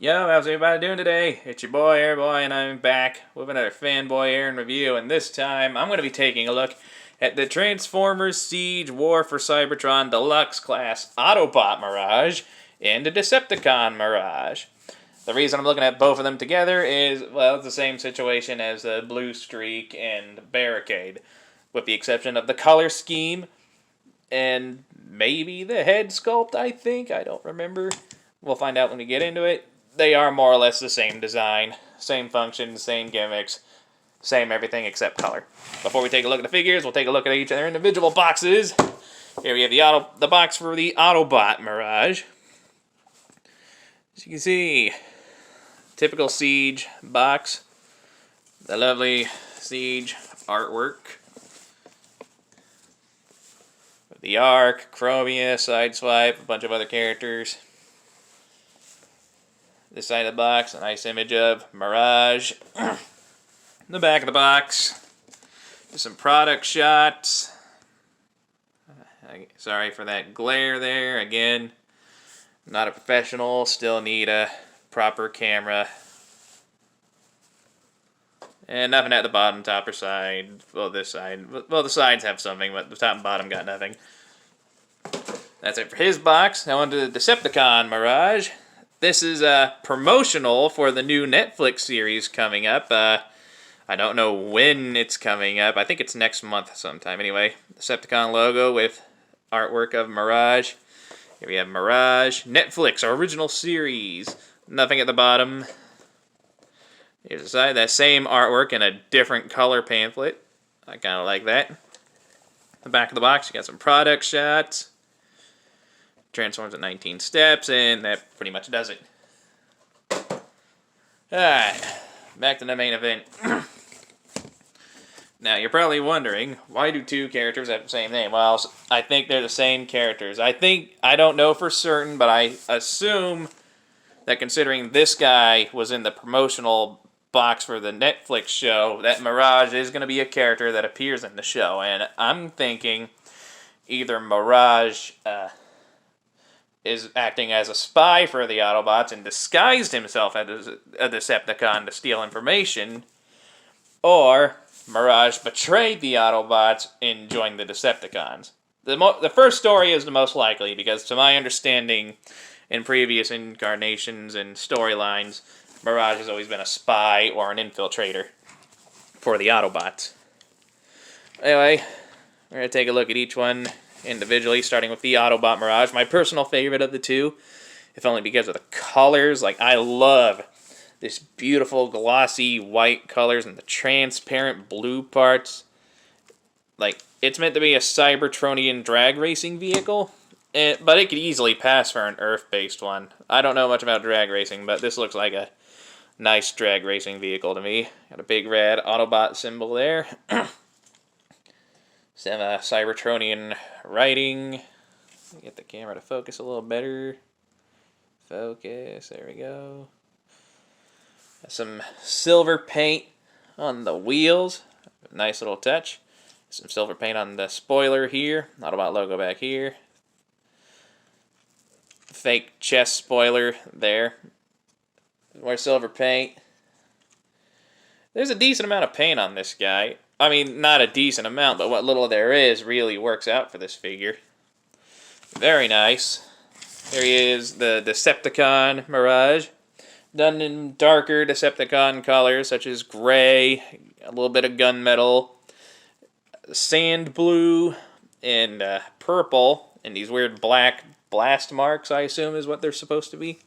Yo, how's everybody doing today? It's your boy, Airboy, and I'm back with another FanBoyAaron review, and this time I'm going to be taking a look at the Transformers Siege War for Cybertron Deluxe class Autobot Mirage and the Decepticon Mirage. The reason I'm looking at both of them together is, well, it's the same situation as the Blue Streak and Barricade, with the exception of the color scheme and maybe the head sculpt, I think. I don't remember. We'll find out when we get into it. They are more or less the same design, same functions, same gimmicks, same everything except color. Before we take a look at the figures, we'll take a look at each of their individual boxes. Here we have the box for the Autobot Mirage. As you can see, typical Siege box. The lovely Siege artwork. The Arc, Chromia, Sideswipe, a bunch of other characters. This side of the box, a nice image of Mirage. The back of the box, some product shots. Sorry for that glare there. Again, not a professional, still need a proper camera. And nothing at the bottom, top or side. Well, this side. Well, the sides have something, but the top and bottom got nothing. That's it for his box. Now on to the Decepticon Mirage. This is promotional for the new Netflix series coming up. I don't know when it's coming up. I think it's next month sometime. Anyway, Decepticon logo with artwork of Mirage. Here we have Mirage. Netflix, original series. Nothing at the bottom. Here's the side. That same artwork in a different color pamphlet. I kind of like that. The back of the box, you got some product shots. Transforms at 19 steps, and that pretty much does it. Alright, back to the main event. Now, you're probably wondering, why do two characters have the same name? Well, I think they're the same characters. I don't know for certain, but I assume that considering this guy was in the promotional box for the Netflix show, that Mirage is going to be a character that appears in the show. And I'm thinking either Mirage is acting as a spy for the Autobots and disguised himself as a Decepticon to steal information, or Mirage betrayed the Autobots and joined the Decepticons. The first story is the most likely, because to my understanding, in previous incarnations and storylines, Mirage has always been a spy or an infiltrator for the Autobots. Anyway, we're going to take a look at each one individually, starting with the Autobot Mirage, my personal favorite of the two, if only because of the colors. Like, I love this beautiful glossy white colors and the transparent blue parts. Like, it's meant to be a Cybertronian drag racing vehicle, but it could easily pass for an Earth-based one. I don't know much about drag racing, but this looks like a nice drag racing vehicle to me. Got a big red Autobot symbol there. Some Cybertronian writing. Get the camera to focus a little better. Focus, there we go. Some silver paint on the wheels. Nice little touch. Some silver paint on the spoiler here. Autobot logo back here. Fake chest spoiler there. More silver paint. There's a decent amount of paint on this guy. I mean, not a decent amount, but what little there is really works out for this figure. Very nice. There he is, the Decepticon Mirage. Done in darker Decepticon colors, such as gray, a little bit of gunmetal, sand blue, and purple, and these weird black blast marks, I assume, is what they're supposed to be.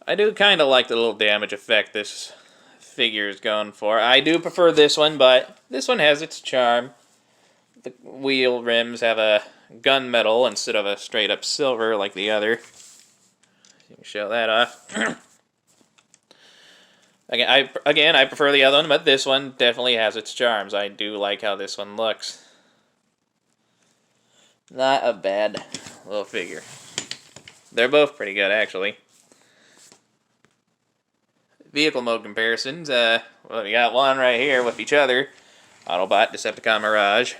I do kind of like the little damage effect this figure is going for. I do prefer this one, but this one has its charm. The wheel rims have a gunmetal instead of a straight up silver like the other. You can show that off. Again, I prefer the other one, but this one definitely has its charms. I do like how this one looks. Not a bad little figure. They're both pretty good, actually. Vehicle mode comparisons. Well, we got one right here with each other. Autobot, Decepticon Mirage.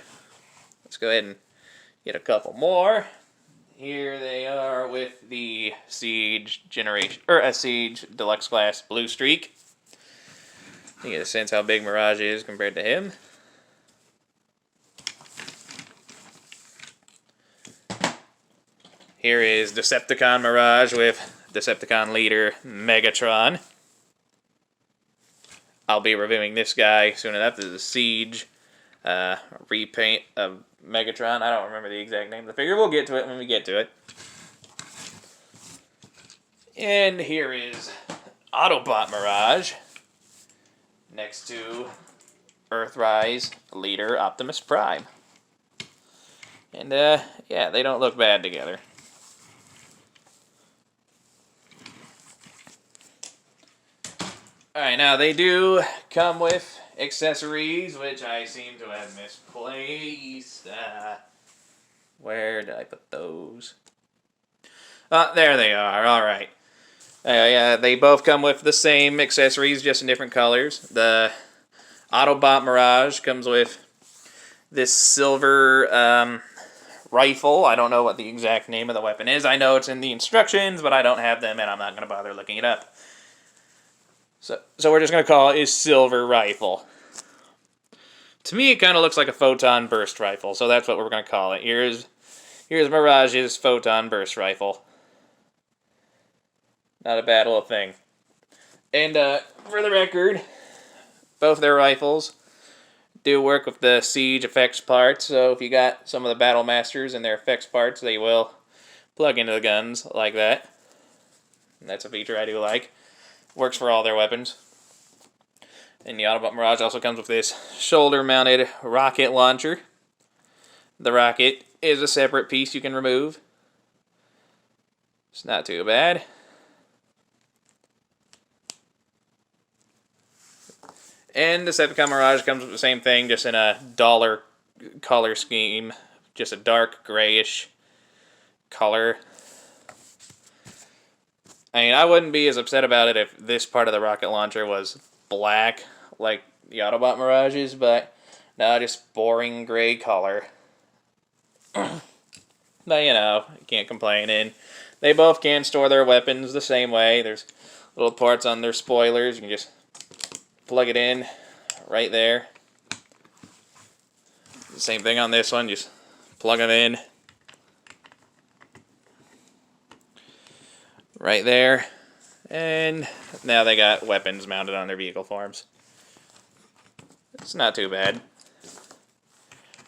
Let's go ahead and get a couple more. here they are with the Siege Generation, or a Siege Deluxe Class Blue Streak. You get a sense how big Mirage is compared to him. Here is Decepticon Mirage with Decepticon leader Megatron. I'll be reviewing this guy soon enough. This is a Siege repaint of Megatron. I don't remember the exact name of the figure. We'll get to it when we get to it. And here is Autobot Mirage next to Earthrise leader Optimus Prime. And yeah, they don't look bad together. Alright, now they do come with accessories, which I seem to have misplaced. Where did I put those? There they are. Alright. Yeah, they both come with the same accessories, just in different colors. The Autobot Mirage comes with this silver rifle. I don't know what the exact name of the weapon is. I know it's in the instructions, but I don't have them, and I'm not going to bother looking it up. So we're just going to call it his silver rifle. To me, it kind of looks like a photon burst rifle, so that's what we're going to call it. Here's Mirage's photon burst rifle. Not a bad little thing. And for the record, both their rifles do work with the Siege effects parts, so if you got some of the Battle Masters and their effects parts, they will plug into the guns like that. And that's a feature I do like. Works for all their weapons. And the Autobot Mirage also comes with this shoulder-mounted rocket launcher. The rocket is a separate piece you can remove. It's not too bad. And the Decepticon Mirage comes with the same thing, just in a dollar color scheme. Just a dark grayish color. I mean, I wouldn't be as upset about it if this part of the rocket launcher was black, like the Autobot Mirage's, but no, just boring gray color. But, you know, you can't complain. And they both can store their weapons the same way. There's little parts on their spoilers. You can just plug it in right there. Same thing on this one, just plug it in. Right there. And now they got weapons mounted on their vehicle forms. It's not too bad.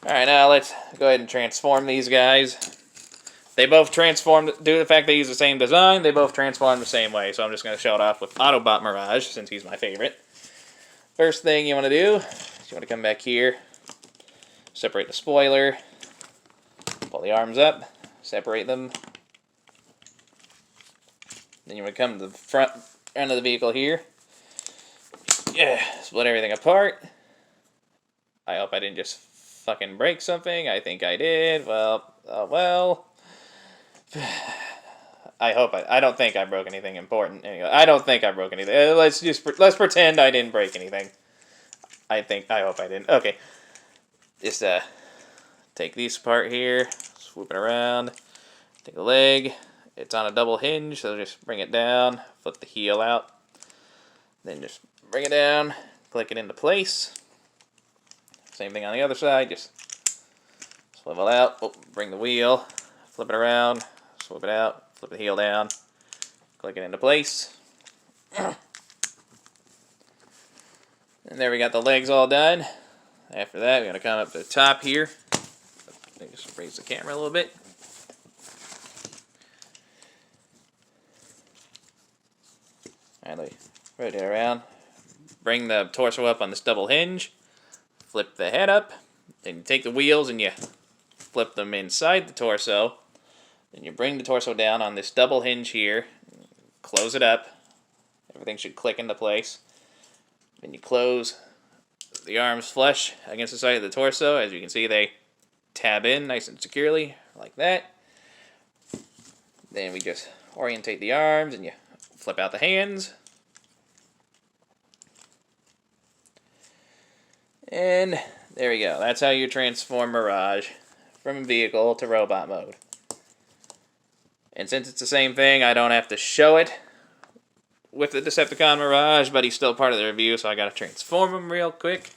Alright, now let's go ahead and transform these guys. They both transform, due to the fact they use the same design, they both transform the same way. So I'm just going to show it off with Autobot Mirage, since he's my favorite. First thing you want to do is you want to come back here, separate the spoiler, pull the arms up, separate them. Then you want to come to the front end of the vehicle here. Yeah, split everything apart. I hope I didn't just fucking break something. I think I did. Well, well. I don't think I broke anything important. Anyway, I don't think I broke anything. Let's pretend I didn't break anything. I hope I didn't. Okay. Just take this part here, swoop it around, take the leg. It's on a double hinge, so just bring it down, flip the heel out, then just bring it down, click it into place. Same thing on the other side, just swivel out, bring the wheel, flip it around, swoop it out, flip the heel down, click it into place. And there we got the legs all done. After that, we're going to come up to the top here. Just raise the camera a little bit. And rotate around. Bring the torso up on this double hinge. Flip the head up. Then you take the wheels and you flip them inside the torso. Then you bring the torso down on this double hinge here. Close it up. Everything should click into place. Then you close the arms flush against the side of the torso. As you can see, they tab in nice and securely, like that. Then we just orientate the arms and you flip out the hands. And there we go. That's how you transform Mirage from vehicle to robot mode. And since it's the same thing, I don't have to show it with the Decepticon Mirage, but he's still part of the review, so I gotta transform him real quick.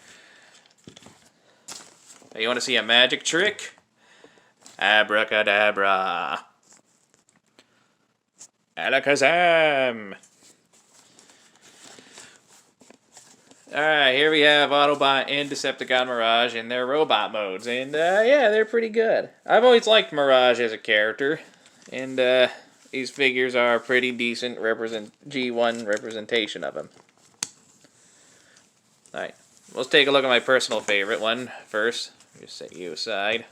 You want to see a magic trick? Abracadabra. Alakazam. Alright, here we have Autobot and Decepticon Mirage in their robot modes. And, yeah, they're pretty good. I've always liked Mirage as a character. And, these figures are a pretty decent G1 representation of him. Alright, let's take a look at my personal favorite one first. Just set you aside.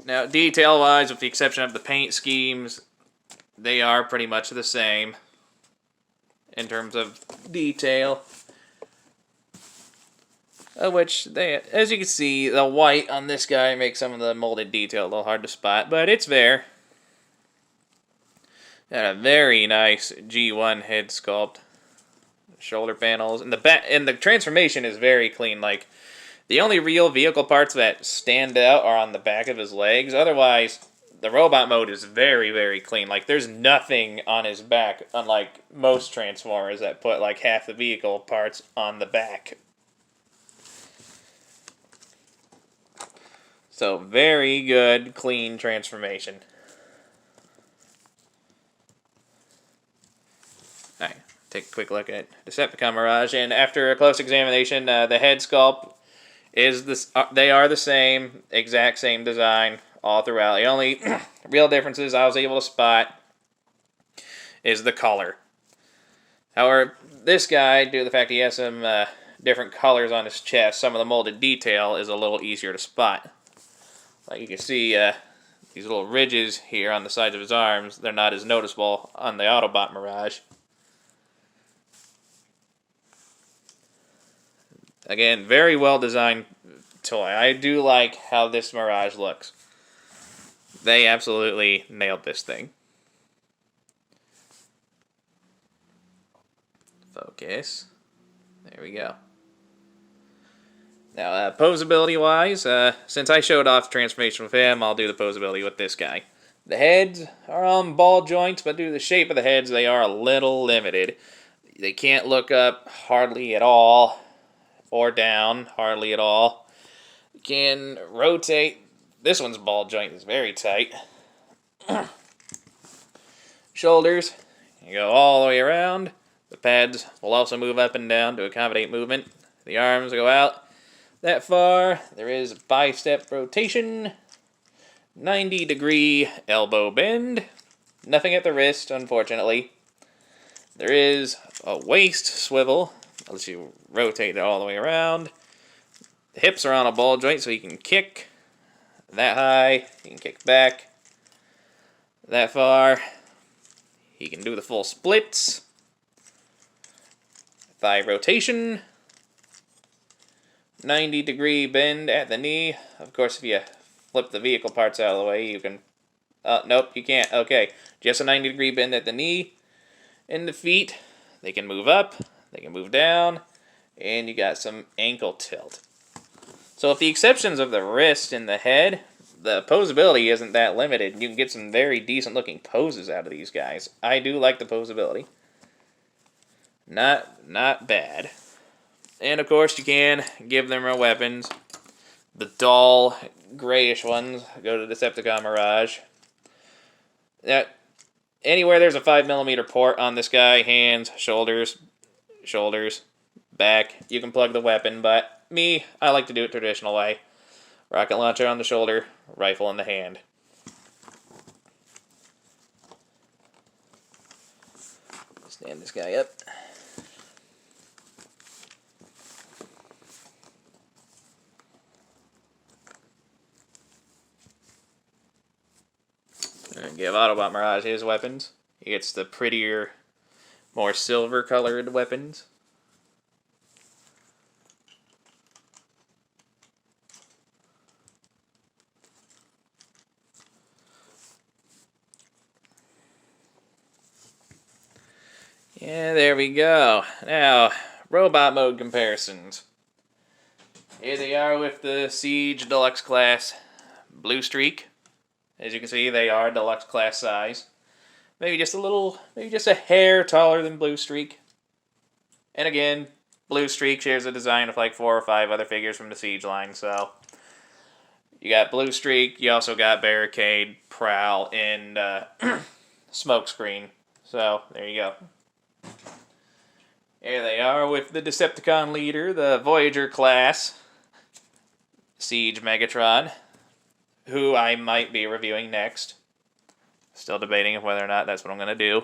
Now, detail-wise, with the exception of the paint schemes, they are pretty much the same in terms of detail. Which, as you can see, the white on this guy makes some of the molded detail a little hard to spot, but it's there. Got a very nice G1 head sculpt. Shoulder panels. And the transformation is very clean. Like, the only real vehicle parts that stand out are on the back of his legs. Otherwise, the robot mode is very, very clean. Like, there's nothing on his back, unlike most Transformers that put, like, half the vehicle parts on the back. So, very good, clean transformation. Alright, take a quick look at Decepticon Mirage. And after a close examination, the head sculpt is they are the same, exact same design all throughout. The only real differences I was able to spot is the color. However, this guy, due to the fact he has some different colors on his chest, some of the molded detail is a little easier to spot. Like you can see these little ridges here on the sides of his arms, they're not as noticeable on the Autobot Mirage. Again, very well designed toy. I do like how this Mirage looks. They absolutely nailed this thing. Focus. There we go. Now, posability-wise, since I showed off transformation with him, I'll do the posability with this guy. The heads are on ball joints, but due to the shape of the heads, they are a little limited. They can't look up hardly at all, or down hardly at all. You can rotate. This one's ball joint is very tight. Shoulders, you go all the way around. The pads will also move up and down to accommodate movement. The arms go out that far. There is bicep rotation. 90-degree elbow bend. Nothing at the wrist, unfortunately. There is a waist swivel. That lets you rotate it all the way around. The hips are on a ball joint, so you can kick that high. You can kick back that far. You can do the full splits. Thigh rotation. 90-degree bend at the knee. Of course, if you flip the vehicle parts out of the way, you can... nope, you can't. Okay, just a 90-degree bend at the knee. And the feet, they can move up, they can move down, and you got some ankle tilt. So with the exceptions of the wrist and the head, the posability isn't that limited. You can get some very decent looking poses out of these guys. I do like the posability. Not bad. And of course you can give them their weapons. The dull, grayish ones go to Decepticon Mirage. Anywhere there's a 5mm port on this guy, hands, shoulders, back, you can plug the weapon, but me, I like to do it traditional way. Rocket launcher on the shoulder, rifle in the hand. Stand this guy up. And give Autobot Mirage his weapons. He gets the prettier, more silver-colored weapons. Yeah, there we go. Now, robot mode comparisons. Here they are with the Siege Deluxe class Blue Streak. As you can see, they are Deluxe class size. Maybe just a hair taller than Blue Streak. And again, Blue Streak shares a design with like 4 or 5 other figures from the Siege line, so... You got Blue Streak, you also got Barricade, Prowl, and Smokescreen. So, there you go. Here they are with the Decepticon leader, the Voyager class, Siege Megatron, who I might be reviewing next. Still debating whether or not that's what I'm going to do.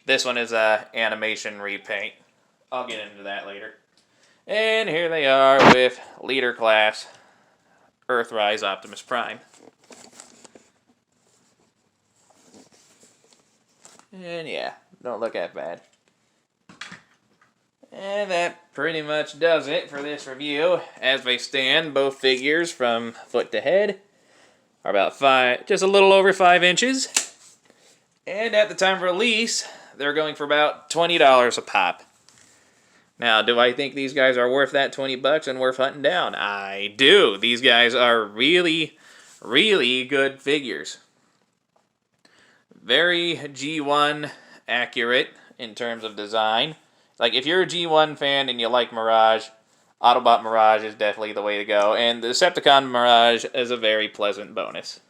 This one is a animation repaint. I'll get into that later. And here they are with leader class, Earthrise Optimus Prime. And yeah, don't look that bad. And that pretty much does it for this review. As they stand, both figures from foot to head are about just a little over 5 inches. And at the time of release, they're going for about $20 a pop. Now, do I think these guys are worth that $20 and worth hunting down? I do. These guys are really, really good figures. Very G1 accurate in terms of design. Like, if you're a G1 fan and you like Mirage, Autobot Mirage is definitely the way to go. And the Decepticon Mirage is a very pleasant bonus.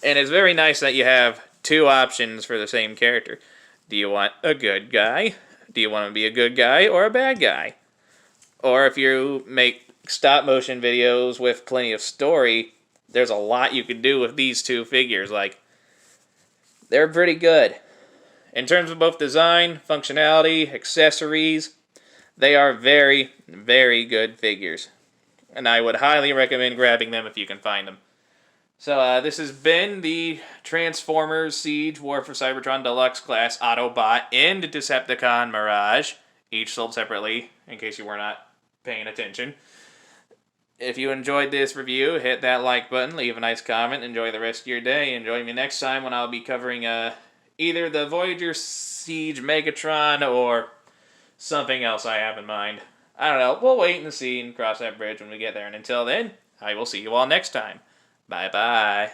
And it's very nice that you have 2 options for the same character. Do you want a good guy? Do you want to be a good guy or a bad guy? Or if you make stop-motion videos with plenty of story, there's a lot you can do with these 2 figures. Like, they're pretty good. In terms of both design, functionality, accessories, they are very, very good figures. And I would highly recommend grabbing them if you can find them. So this has been the Transformers Siege War for Cybertron Deluxe Class Autobot and Decepticon Mirage, each sold separately, in case you were not paying attention. If you enjoyed this review, hit that like button, leave a nice comment, enjoy the rest of your day, and join me next time when I'll be covering either the Voyager Siege Megatron or something else I have in mind. I don't know, we'll wait and see and cross that bridge when we get there, and until then, I will see you all next time. Bye-bye.